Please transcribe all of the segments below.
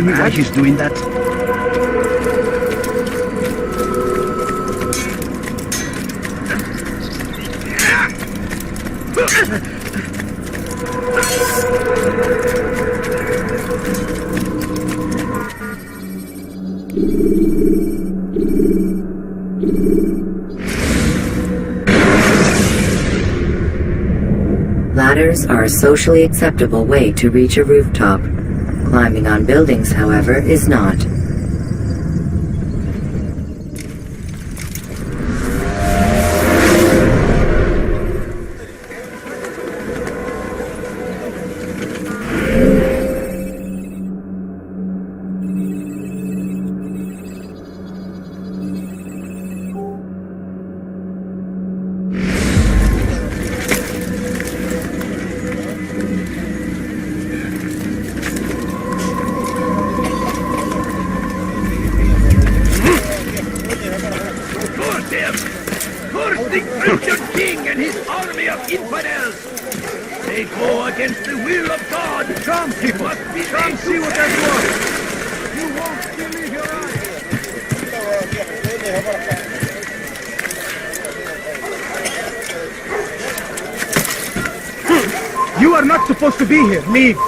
me why he's doing that? Ladders are a socially acceptable way to reach a rooftop. Climbing on buildings, however, is not. You are not supposed to be here. Leave.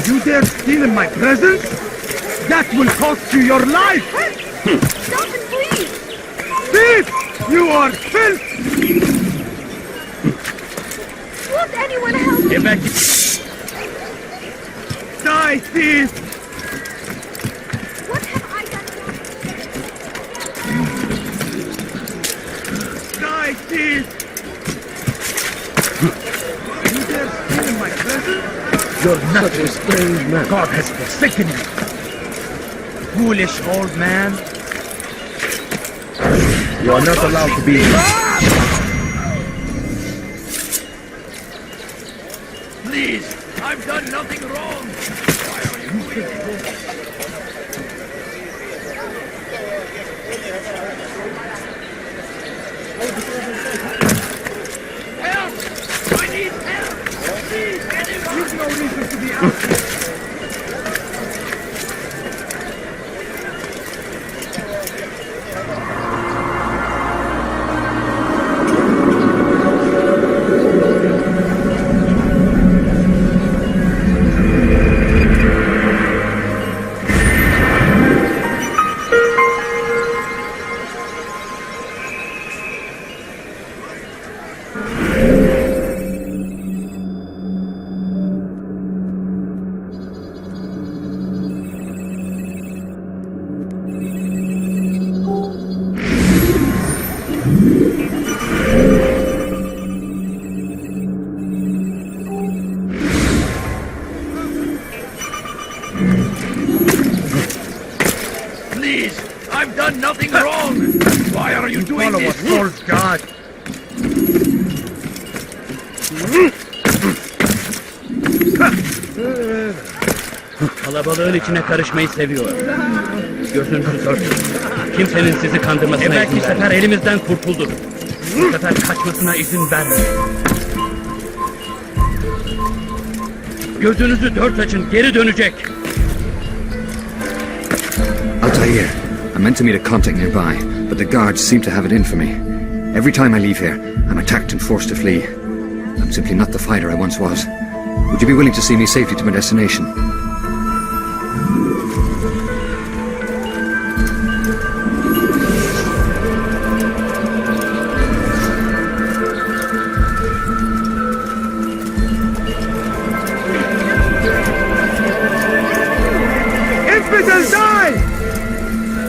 You dare steal in my presence? That will cost you your life! Hey! Stop it, please! Thief! You are filth! Won't anyone help me? Get back! Die, thief! What have I done wrong? Die, thief! You dare steal in my presence? You're not a strange man. God has forsaken you. Foolish old man. You are not allowed to be here. Please, I've done nothing wrong. Why are you here? Help! I need help! Please, anyone! You've no reason to be out here. We've done nothing wrong. Why are you doing this? Follow us, God. Kalabalığın içine karışmayı seviyor. Gözünüzü örtün. Kimsenin sizi kandırmasına izin vermeyin. Sefer elimizden kurtuldu. Bu sefer kaçmasına izin vermeyin. Gözünüzü dört açın, geri dönecek. Altair, I meant to meet a contact nearby, but the guards seem to have it in for me. Every time I leave here, I'm attacked and forced to flee. I'm simply not the fighter I once was. Would you be willing to see me safely to my destination? Infidels die!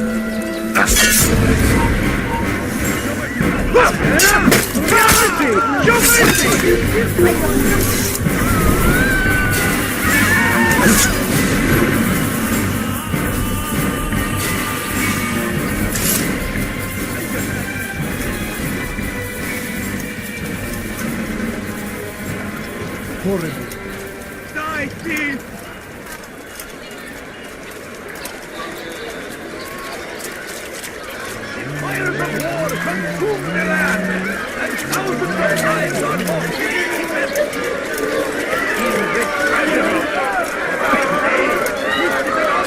Horrible. Die, thief! Fires of war consume the land, and thousands of lives are lost in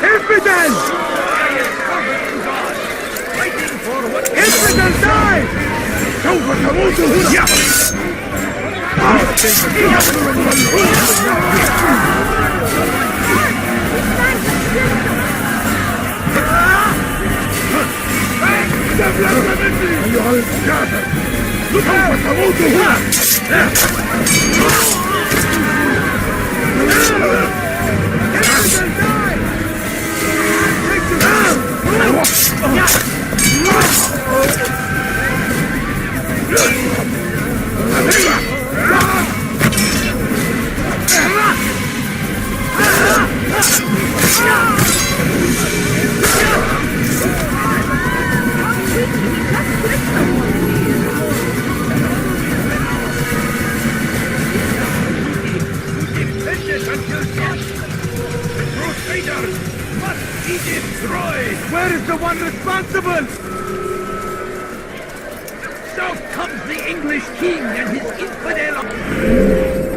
Infidels! Fighting for what? Infidels die! أيها الكافر سوف تموت هنا Where is the one responsible? South comes the English king and his infidel.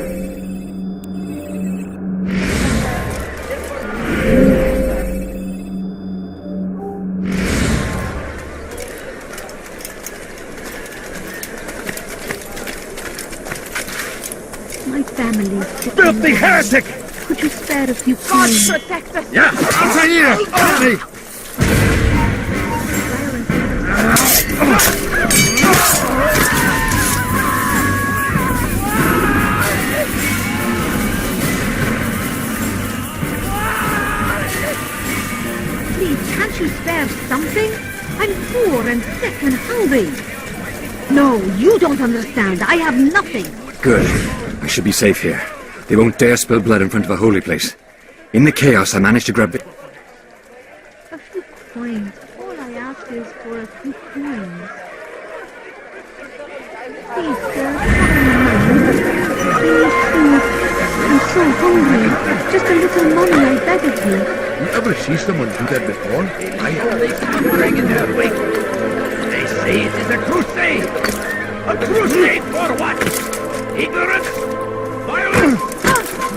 My family. Filthy heretic! Could you spare a few coins? God protect us! Yeah, Altair! Help me! Please, can't you spare something? I'm poor and sick and hungry. No, you don't understand. I have nothing. Good. I should be safe here. They won't dare spill blood in front of a holy place. In the chaos, I managed to grab it. A few coins. All I ask is for a few coins. Please, sir. Please, I'm so hungry. Just a little money, I beg of you. You ever see someone do that before? I have a thundering in their wake. They say it is a crusade. A crusade for what? Ignorance? Violence?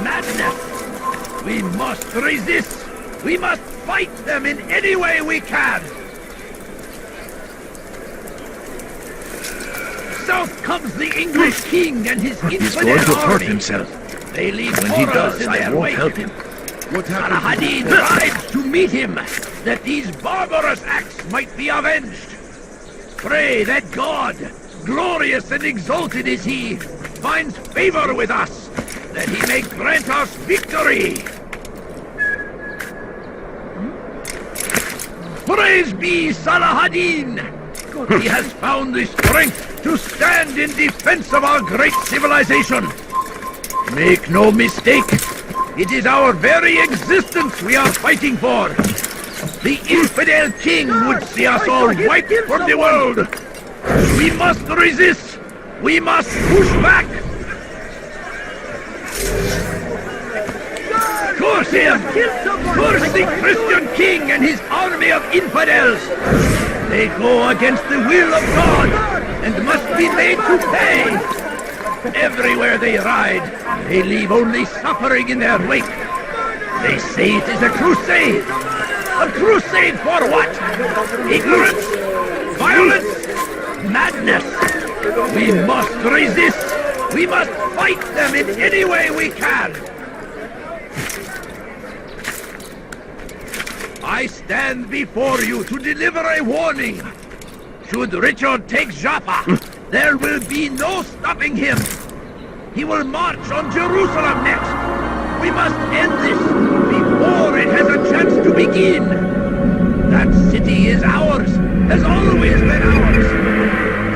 Madness? We must resist. We must fight them in any way we can. South comes the English king and his infidel He's going to hurt army. himself. They leave When he horrors does, in I their won't wake. help him. What Al-Hadid rides to meet him, that these barbarous acts might be avenged. Pray that God, glorious and exalted is he, finds favor with us, that he may grant us victory. Praise be Salahadin! He has found the strength to stand in defense of our great civilization. Make no mistake, it is our very existence we are fighting for. The infidel king would see us all wiped from the world. We must resist. We must push back. Curse him! Curse the Christian king and his army of infidels! They go against the will of God and must be made to pay! Everywhere they ride, they leave only suffering in their wake. They say it is a crusade! A crusade for what? Ignorance? Violence? Madness! We must resist! We must fight them in any way we can! I stand before you to deliver a warning. Should Richard take Jaffa, there will be no stopping him. He will march on Jerusalem next. We must end this before it has a chance to begin. That city is ours, has always been ours.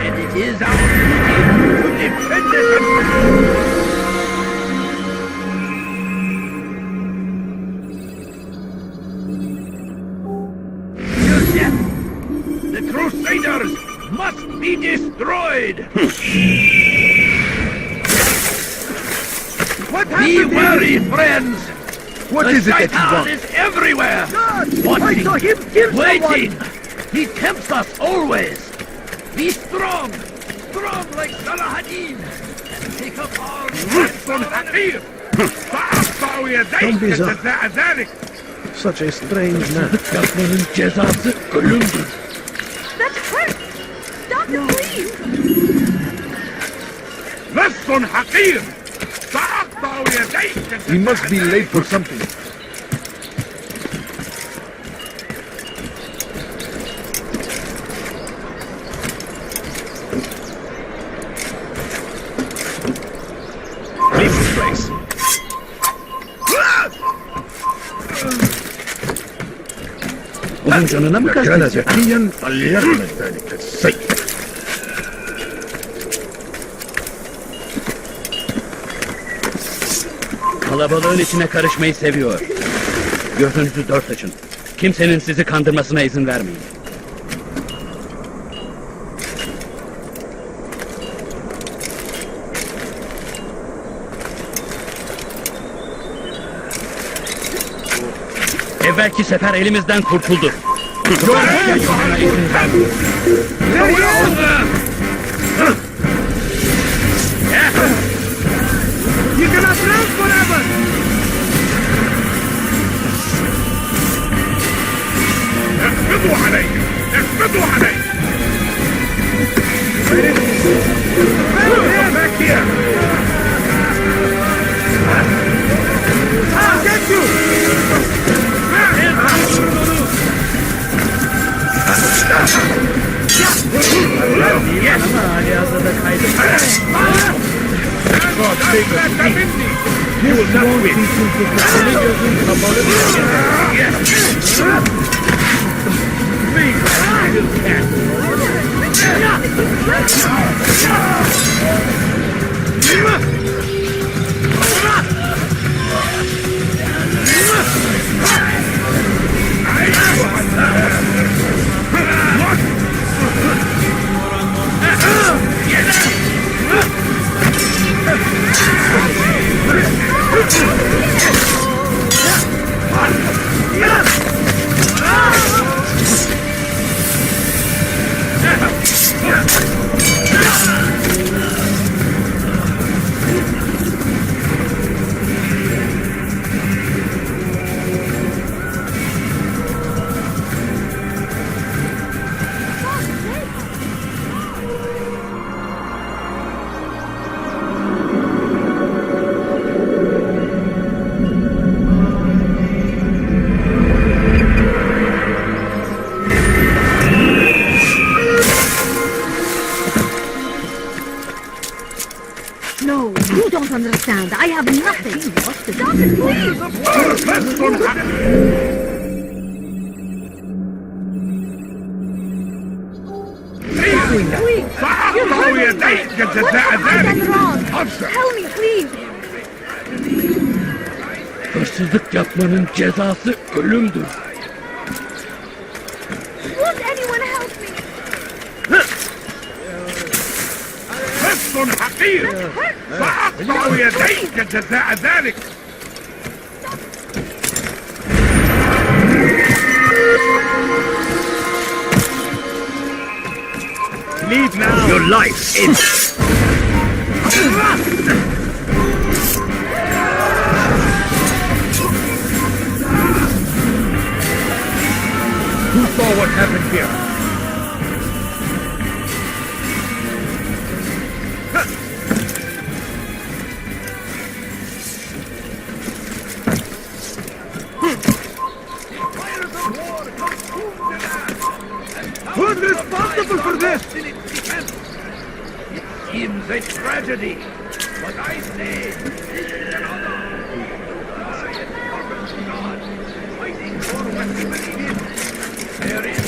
And it is our duty to defend it. The Crusaders must be destroyed! Be wary, friends! What is it that you want? is everywhere! Watching, waiting! He tempts us always! Be strong! Strong like Salahadin! And take up arms! Don't be such a strange man. That hurts! Stop it, please! We must be late for something. Leave this place! Onun canına mı كان kastetecek? ذكيا فليعمل ذلك السيء. Kalabalığın içine karışmayı seviyor. Gözünüzü dört açın. Kimsenin sizi kandırmasına izin vermeyin. Evvelki sefer elimizden kurtuldu. Yaşamana izin vermeyin. You cannot live forever! اقبضوا علي! اقبضوا علي! Back here! I'll get you! Yes! God save us! You will not win! Yes! Please, little cat! No, you don't understand. I have nothing. Stop it, please! What have I done wrong? Tell me, please! Hırsızlık yapmanın cezası ölümdür. حقير سأقطع يديك جزاء ذلك. Leave now. Your life is. Who saw what happened here? Who's responsible for this? It seems a tragedy, but I say this is another. God, fighting for what we believe in. There is.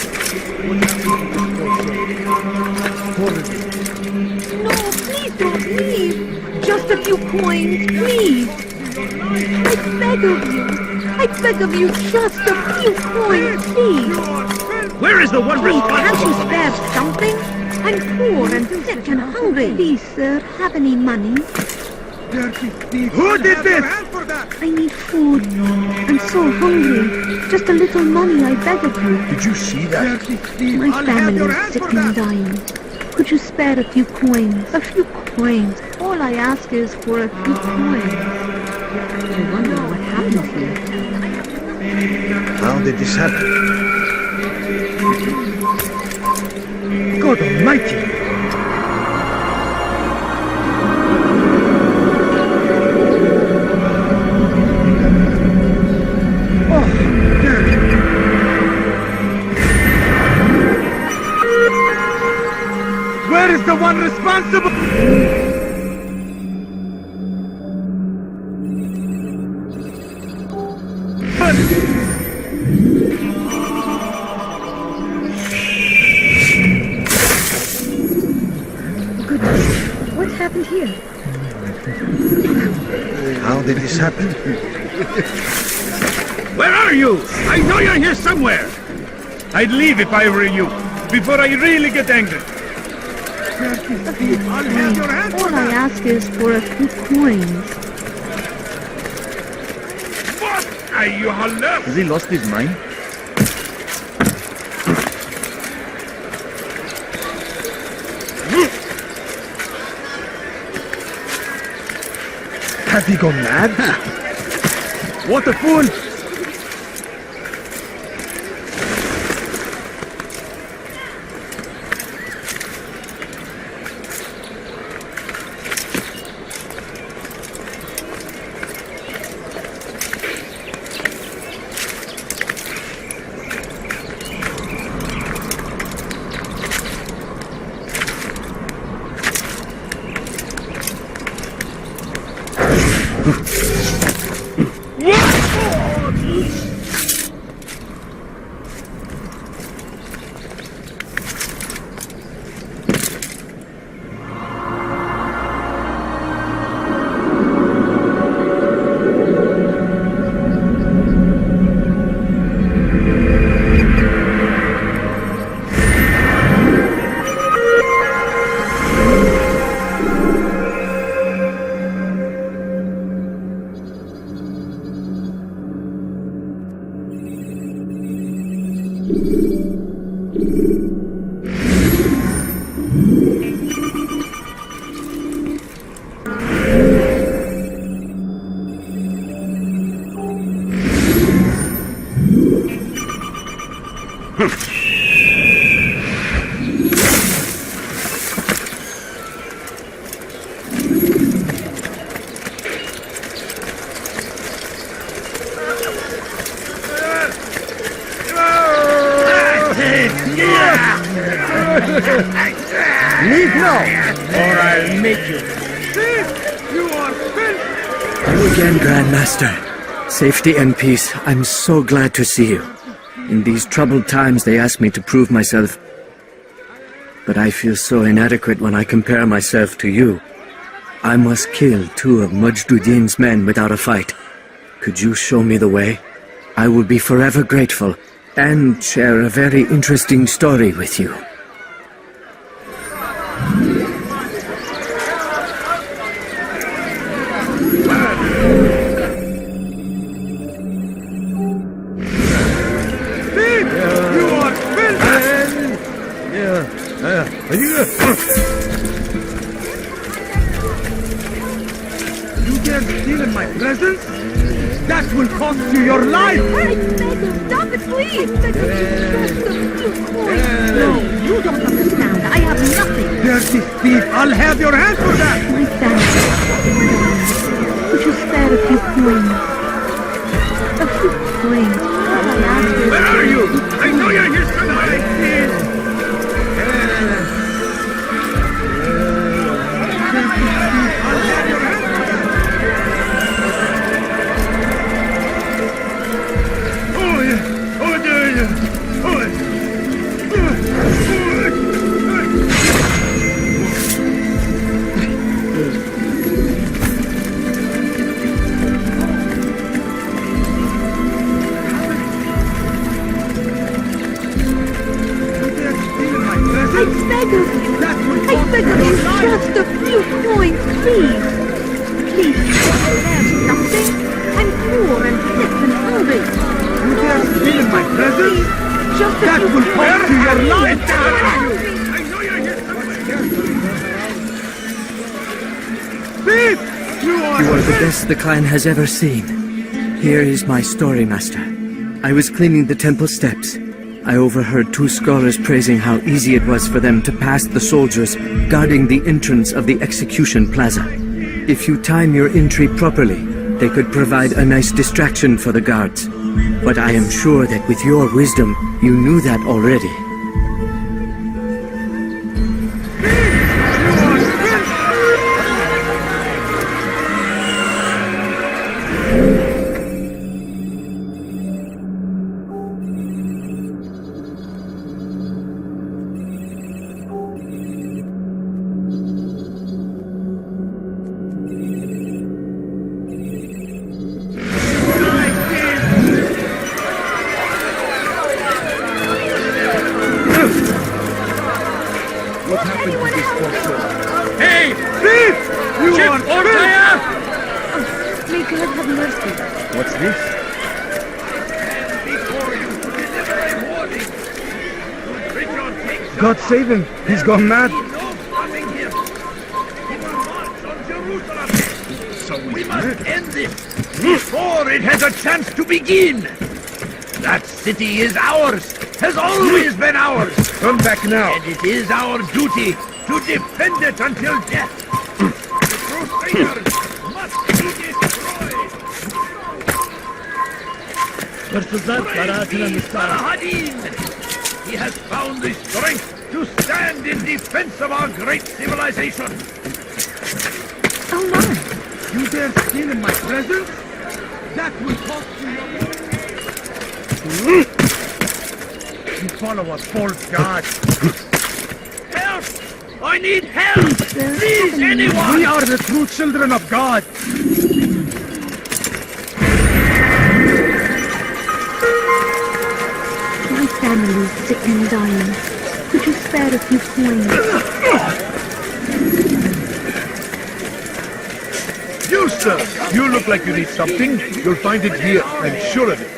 No, please don't leave. Just a few coins, please. I beg of you. I beg of you, just a few coins, please. Where is the one Please, responsible? can't you spare something? I'm poor and sick and hungry. Please, sir, have any money? Who did this? I need food. I'm so hungry. Just a little money, I beg of you. Did you see that? My family is sick and dying. Could you spare a few coins? A few coins. All I ask is for a few coins. I wonder what happened here. How did this happen? God Almighty! Where is the one responsible? What happened here? How did this happen? Where are you? I know you're here somewhere. I'd leave if I were you, before I really get angry. All I ask is for a few coins. What? أيها Has he lost his mind? Has he gone mad? What a fool! Leave now, Or I'll make you. You are filth! Hello again, Grandmaster. Safety and peace. I'm so glad to see you. In these troubled times, they ask me to prove myself. But I feel so inadequate when I compare myself to you. I must kill 2 of Mujduddin's men without a fight. Could you show me the way? I will be forever grateful and share a very interesting story with you. You dare steal in my presence? That will cost you your life! Hey, beggar, stop it, please! Beggar, just a few coins. No, you don't understand. I have nothing. Dirty thief! I'll have your hand for that! My family. Could you spare a few coins? A few coins. All I ask is... Where are you? I know you're here somewhere! I'll have your hand for that! Oh, yeah! Oh, yeah! Oh, yeah! I beg of you. I beg of you, just a few coins, please. Please, there's something. I'm poor and sick and hungry. You dare steal in my presence? Just a That few will cost you your life! coins. I know you're here somewhere. Thief! You You are the best the clan has ever seen. Here is my story, Master. I was cleaning the temple steps. I overheard two scholars praising how easy it was for them to pass the soldiers guarding the entrance of the execution plaza. If you time your entry properly, they could provide a nice distraction for the guards. But I am sure that with your wisdom, you knew that already. Hey! Thief! You Ship are or fire! May God have mercy. What's this? before you to deliver a warning. Richard takes God save him. He's gone mad. no stopping him. He will march on Jerusalem. So We must end this before it has a chance to begin. That city is ours, has always been ours, Come back now. and it is our duty to defend it until death. The Crusaders must be destroyed. Hırsızlar karaatına müstahak. Saladin! He has found the strength to stand in defense of our great civilization. Oh my. You dare steal in my presence? That will cost you your life. You follow a false god. Help! I need help! Please, anyone! We are the true children of God. My family is sick and dying. Could you spare a few coins? You, sir. You look like you need something. You'll find it here. I'm sure of it.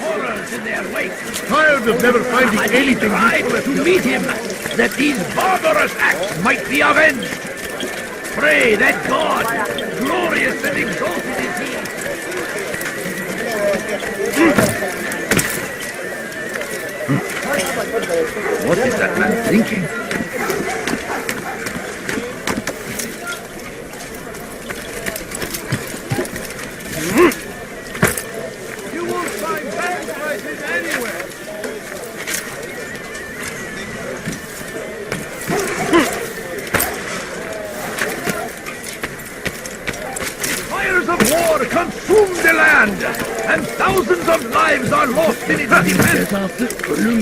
Horrors in their wake. Tired of never finding anything Tried useful. to meet him, that these barbarous acts might be avenged. Pray that God, glorious and exalted is he. What is that man thinking? You won't find bag prices anywhere. Fires of war consume the land, and thousands of lives are lost in its defense.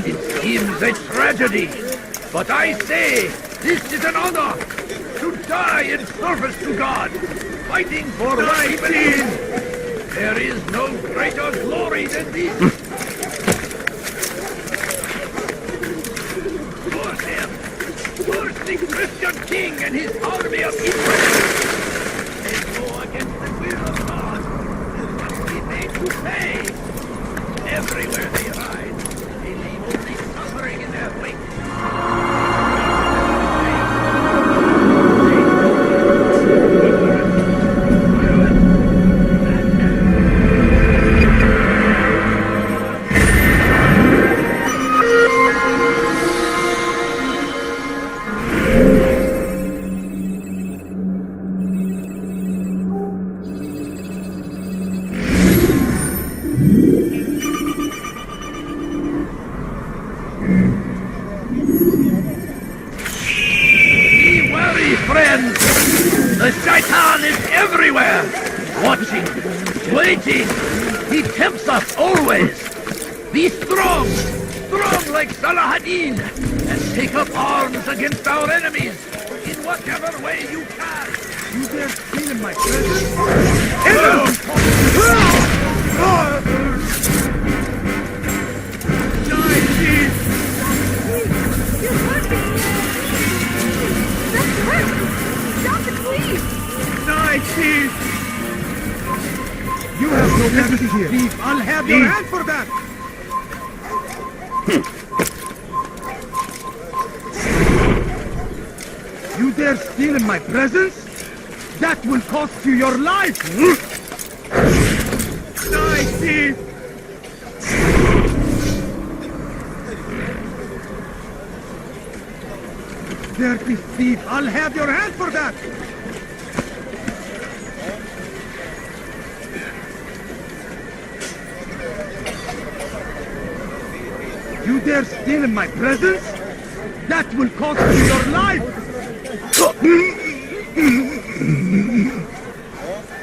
It seems a tragedy, but I say this is an honor to die in service to God, fighting for what we believe in. There is no greater glory than this. Force him! Force the Christian king and his army of Israel! They go against the will of God and must be made to pay. Everywhere they ride, they leave only suffering in their wake. waiting. He tempts us always. Be strong, strong like Salahadin, and take up arms against our enemies in whatever way you can. You dare steal in my presence? You have no business here. I'll have your hand for that. You dare steal in my presence? That will cost you your life! Die, thief! Dirty thief! I'll have your hand for that! You dare steal in my presence? That will cost you your life!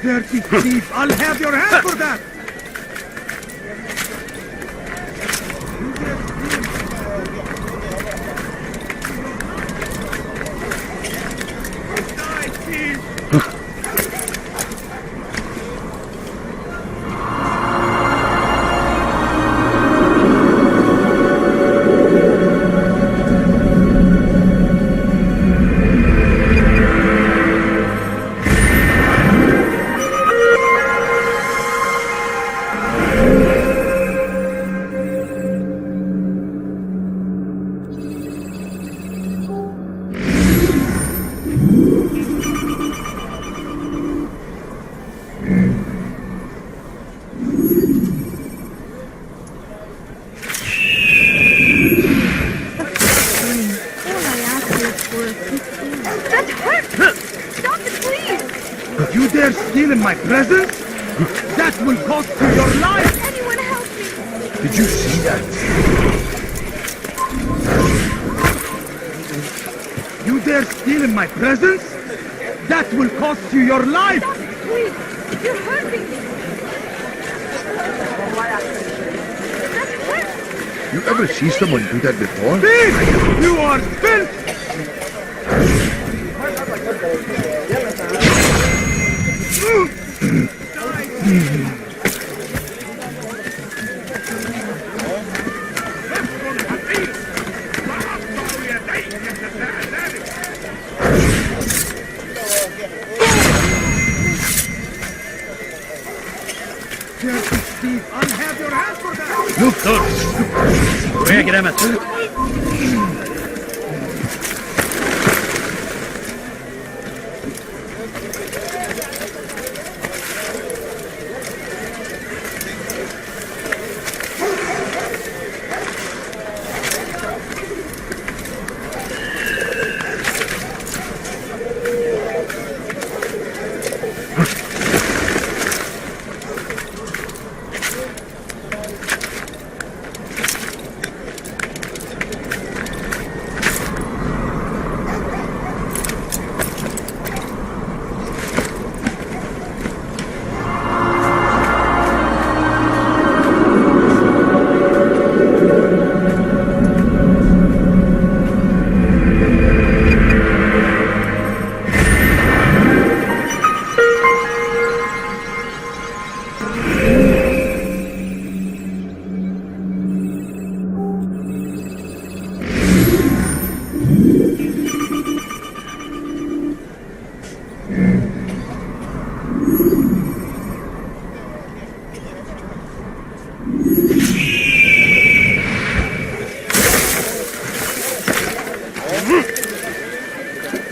Dirty thief! I'll have your hand for that! Die, thief! You dare steal in my presence? That will cost you your life! Anyone help me! Did you see that? You dare steal in my presence? That will cost you your life! Please! You're hurting me! That's hurt! You ever see someone do that before? Thief! You are filth! Dirty thief! I'll have your hand for that! Dur! Buraya giremezsin.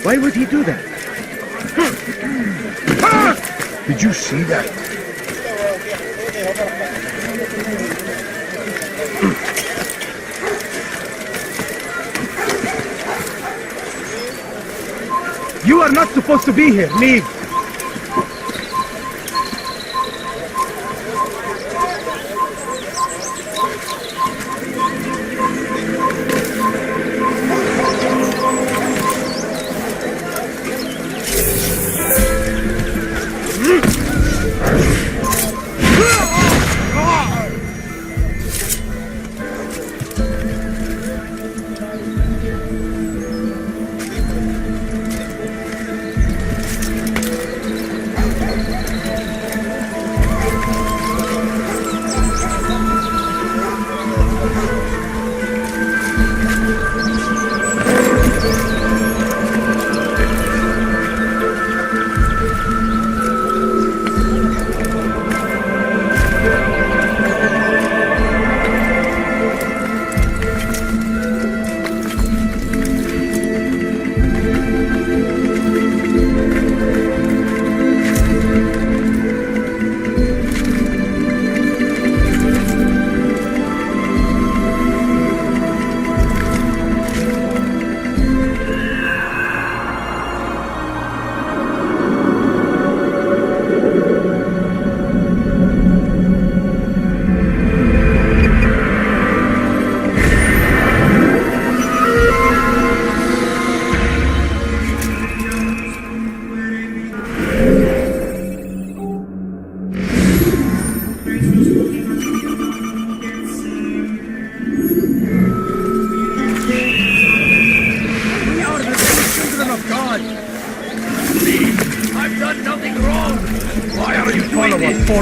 Why would he do that? Did you see that? You are not supposed to be here. Leave.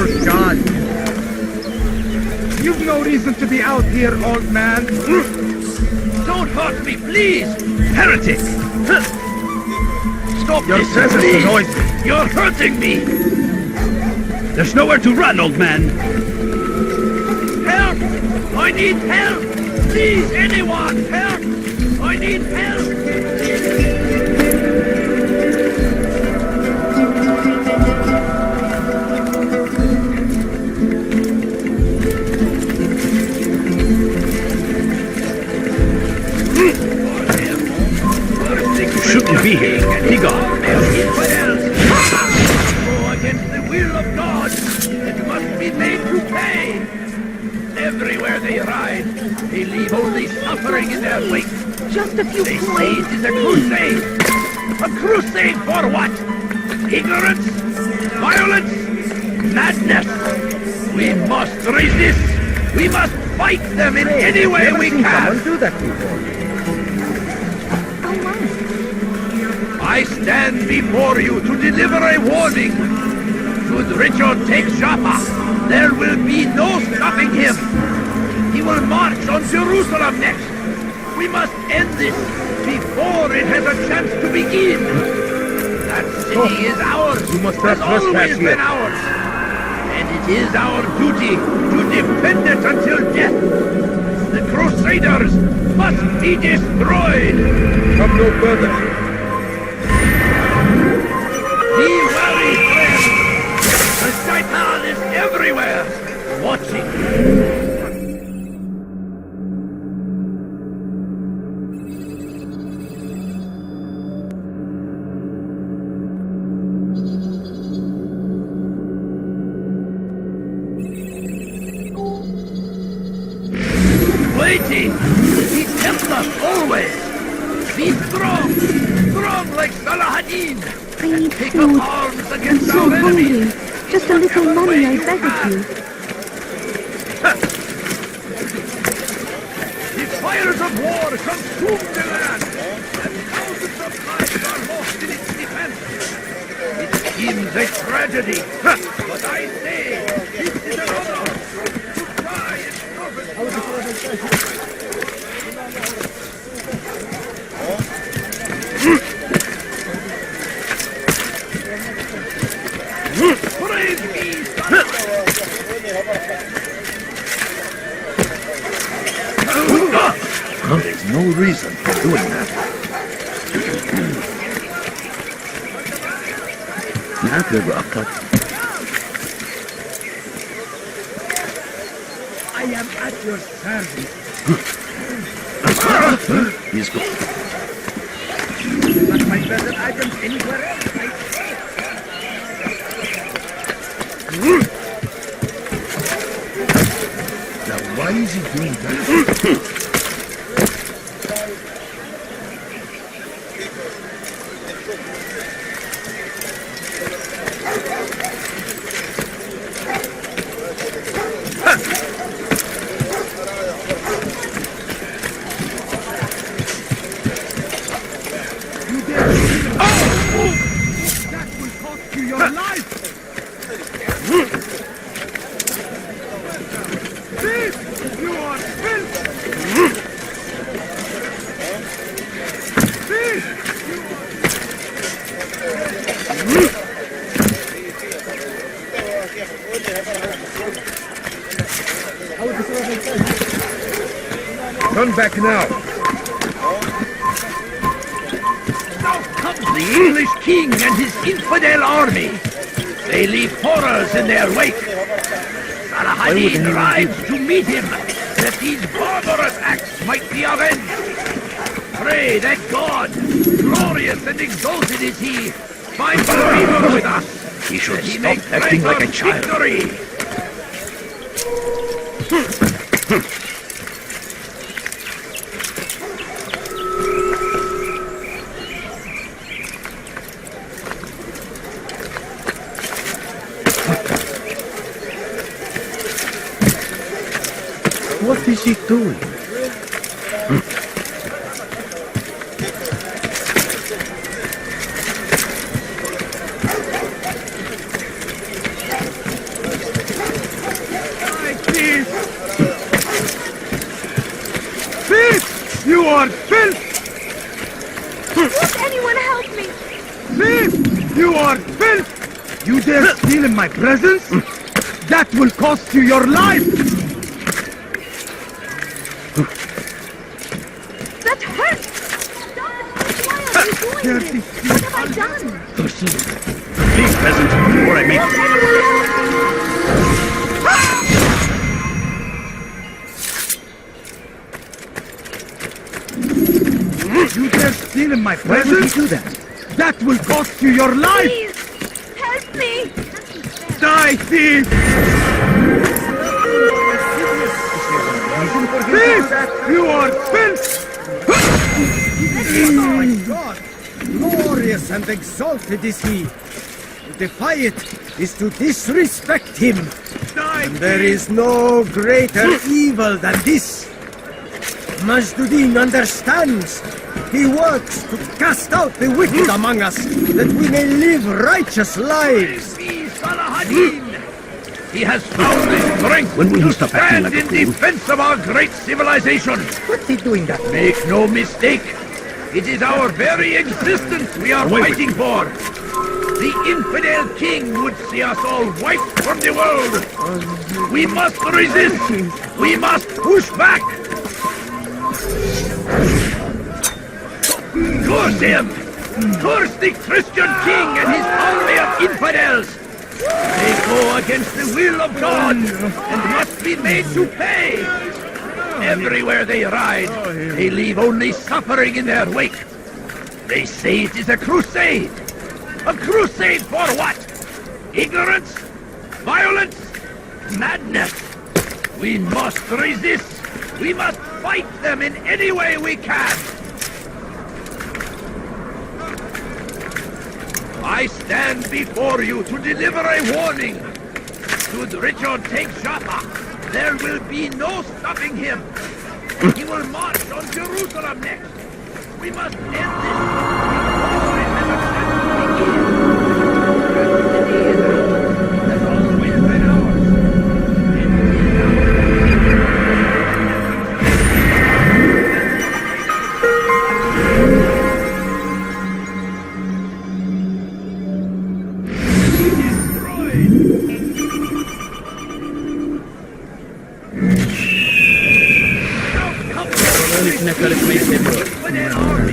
false god. You've no reason to be out here, old man. Don't hurt me, please! Heretic! Stop Your this, presence please! annoys me. You're hurting me! There's nowhere to run, old man! Help! I need help! Please, anyone, help! I need help! You shouldn't be here. Be gone. Go against the will of God. It must be made to pay. Everywhere they ride, they leave only suffering in their wake. Just a few They say coins. it is a crusade. A crusade for what? Ignorance? Violence? Madness? We must resist. We must fight them in any way we can. Do that before. I stand before you to deliver a warning. Should Richard take Jaffa, there will be no stopping him. He will march on Jerusalem next. We must end this before it has a chance to begin. That city is ours. You must has not trespass always here. been ours. And it is our duty to defend it until death. The Crusaders must be destroyed. Come no further. Be wary, friends! The Shaitan is everywhere, watching. Waiting! He tempts us always! Be strong! Strong like Salahadin! I need Take food. up arms I'm against so our hungry. enemies! Just a little money, I beg of you. The fires of war consume the land, and thousands of lives are lost in its defense. It seems a tragedy, but I say this is an honor to die in service. Praise be, son. There's no reason for doing that. Ne yapıyor bu aptal? I am at your service. He's gone. Not my better items anywhere else. Now why is he doing that? That will cost you your life. Thief! You are filth! Thief! Turn back now. Now comes the English king and his infidel army. They leave horrors in their wake. Salahadin rides to meet him, that these barbarous acts might be avenged. Pray that God, glorious and exalted is he, find favor with us. He should stop acting like a child. Victory. What is he doing? are filth! Won't anyone help me? Thief! You are filth! You dare steal in my presence? That will cost you your life! That hurts! Stop it! Why are you doing this? What have I done? Please, peasant, before I make... Won't anyone help me? You dare steal in my presence? do that? That will cost you your life! Please! Help me! Die, thief! Thief! You are filth! Oh my God! Glorious and exalted is he. To defy it is to disrespect him. Die, And there is no greater evil than this. Majduddin understands. He works to cast out the wicked among us, that we may live righteous lives. He has found the strength When will he to stop acting stand like a in fool? defense of our great civilization. What's he doing that? Make no mistake, it is our very existence we are fighting for. The infidel king would see us all wiped from the world. We must resist. We must push back. Curse him! Curse the Christian king and his army of infidels! They go against the will of God and must be made to pay! Everywhere they ride, they leave only suffering in their wake. They say it is a crusade! A crusade for what? Ignorance? Violence? Madness! We must resist! We must fight them in any way we can! I stand before you to deliver a warning. Should Richard take Jaffa, there will be no stopping him. He will march on Jerusalem next. We must end this before it has a chance to begin. Has always been ours.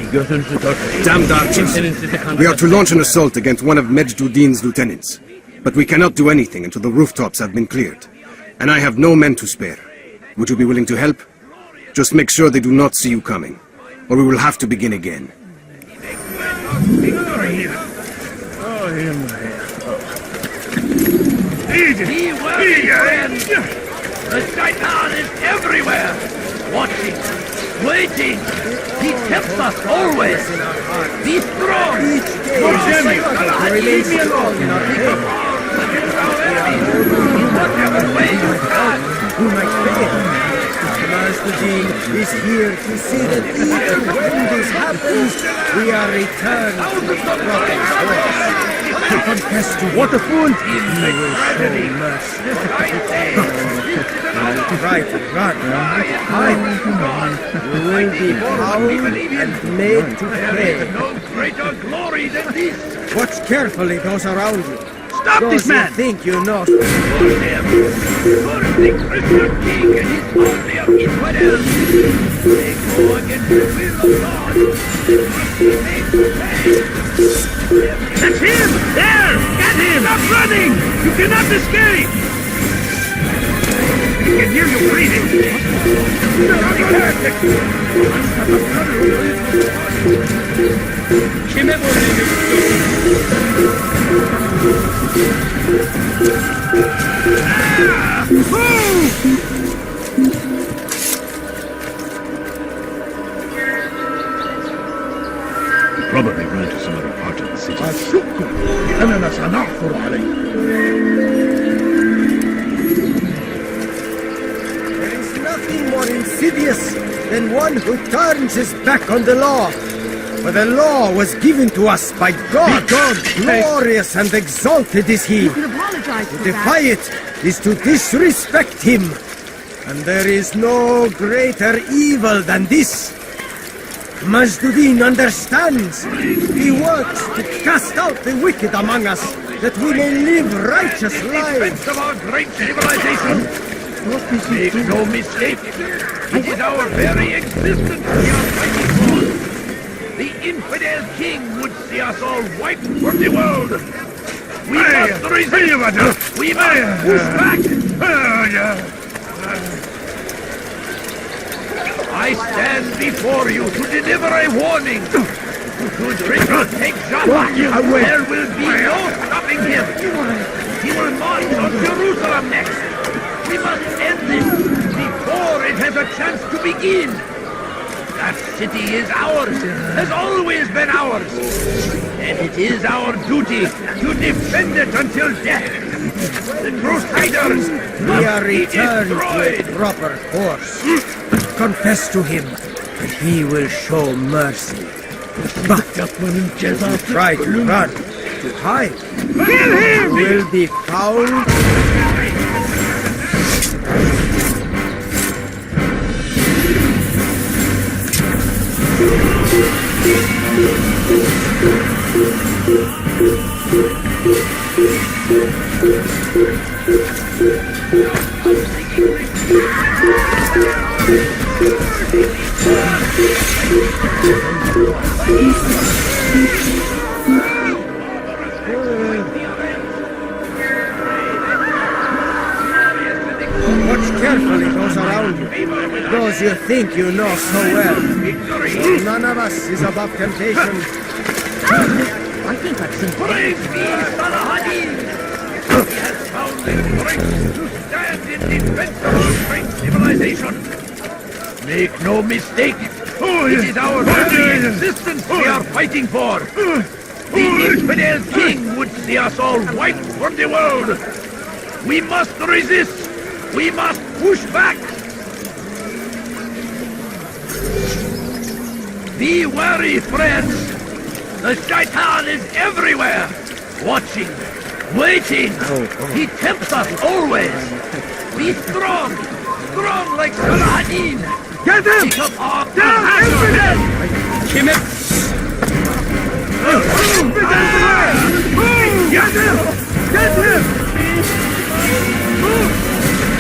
Damned archers! We are to launch an assault against one of Majduddin's lieutenants. But we cannot do anything until the rooftops have been cleared. And I have no men to spare. Would you be willing to help? Just make sure they do not see you coming, or we will have to begin again. Be well, friend. The Shaitan is everywhere, watching, waiting. He tempts us always. Be strong. Leave me alone. Keep up arms against our enemies in whatever way you can. Who might fail? Majduddin is here to see that even when this happens, we are returned to the prophet's voice. To confess to what a fool he will show mercy. Right, we will be bound and made to pray. No greater glory than this. Watch carefully those around you. Stop Those this man! you think you know. Curse the Christian king and his army of infidels. They go against the will of God. They must be made to pay. That's him! There! Get him! Stop running! You cannot escape! I can hear you breathing. Kime Probably ran to some other part of the city. الشكر لأننا سنعثر عليه. There is nothing more insidious than one who turns his back on the law. For the law was given to us by God. Glorious and exalted is he. You can apologize To for defy that. it is to disrespect him. And there is no greater evil than this. Mazdudin understands. He works to cast out the wicked among us, that we may live righteous lives. Defense of our great civilization. Make no mistake, it is our very existence we are fighting for. The infidel king would see us all wiped from the world. We must resist. We must push back. I stand before you to deliver a warning. Should Richard take Jaffa, there will be no stopping him. He will march on Jerusalem next. We must end this before it has a chance to begin. That city is ours, has always been ours. And it is our duty to defend it until death. The Crusaders We are must be returned to destroyed. a proper course. Confess to him, and he will show mercy. But if you try to run, to hide, you will be found. Watch carefully those around you, those you think you know so well. None of us is above temptation. I think I've seen Praise be Salahadin! He has found the strength to stand in defense of our great civilization. Make no mistake, it is our very existence we are fighting for. The infidel king would see us all wiped from the world. We must resist. We must push back. Be wary, friends. The shaitan is everywhere, watching, waiting. He tempts us always. Be strong, strong like Saladin. Get him! Pick up our infidel! Kime? Get him! Get him!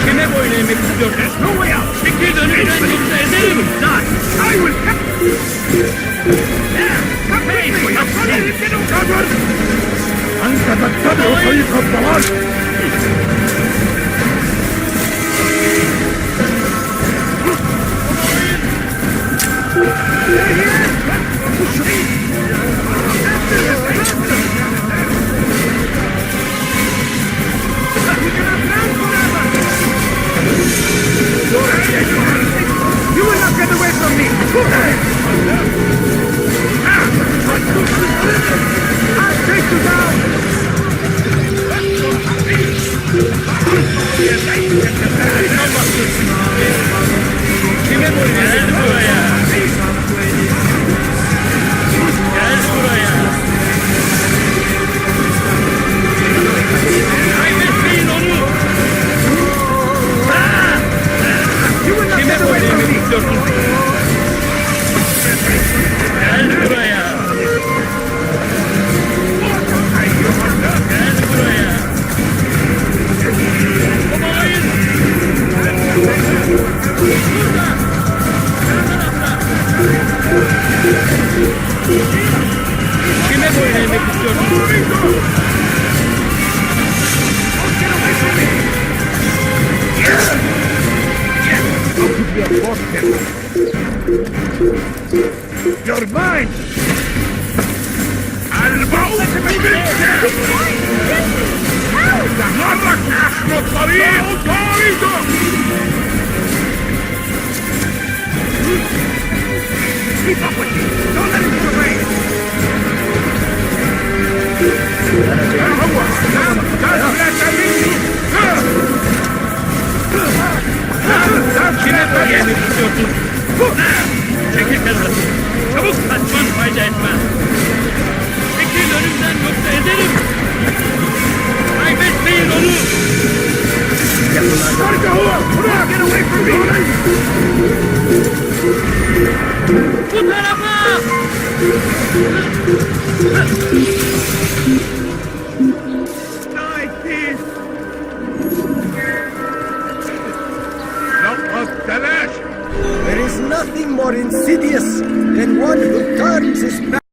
Kime boyun eğmek istiyorsun? No way out! Çekil önümden yoksa ederim. I will come! There! Come hey, for your son! أنت تتبع طريق الضلال! You will not get away from me! I'll take you down! Kime boyun eğmek buraya? Gel buraya. Kaybetmeyin onu. Kime boyun eğmek istiyorsun? Gel buraya. Gel buraya. Babayın. Burada. Yan tarafta. Kime boyun eğmek istiyorsun? You're mine! الموت بالسيف! تحرك نحن الطريق! Keep up with me! Don't let him get away! هو! Kime boyun eğmek istiyorsun? Çekil kenara. Çabuk kaçman fayda etmez. Çekil önümden yoksa ederim. Kaybetmeyin onu. Harika هو! Get away from me! Bu tarafa. There is nothing more insidious than one who turns his back.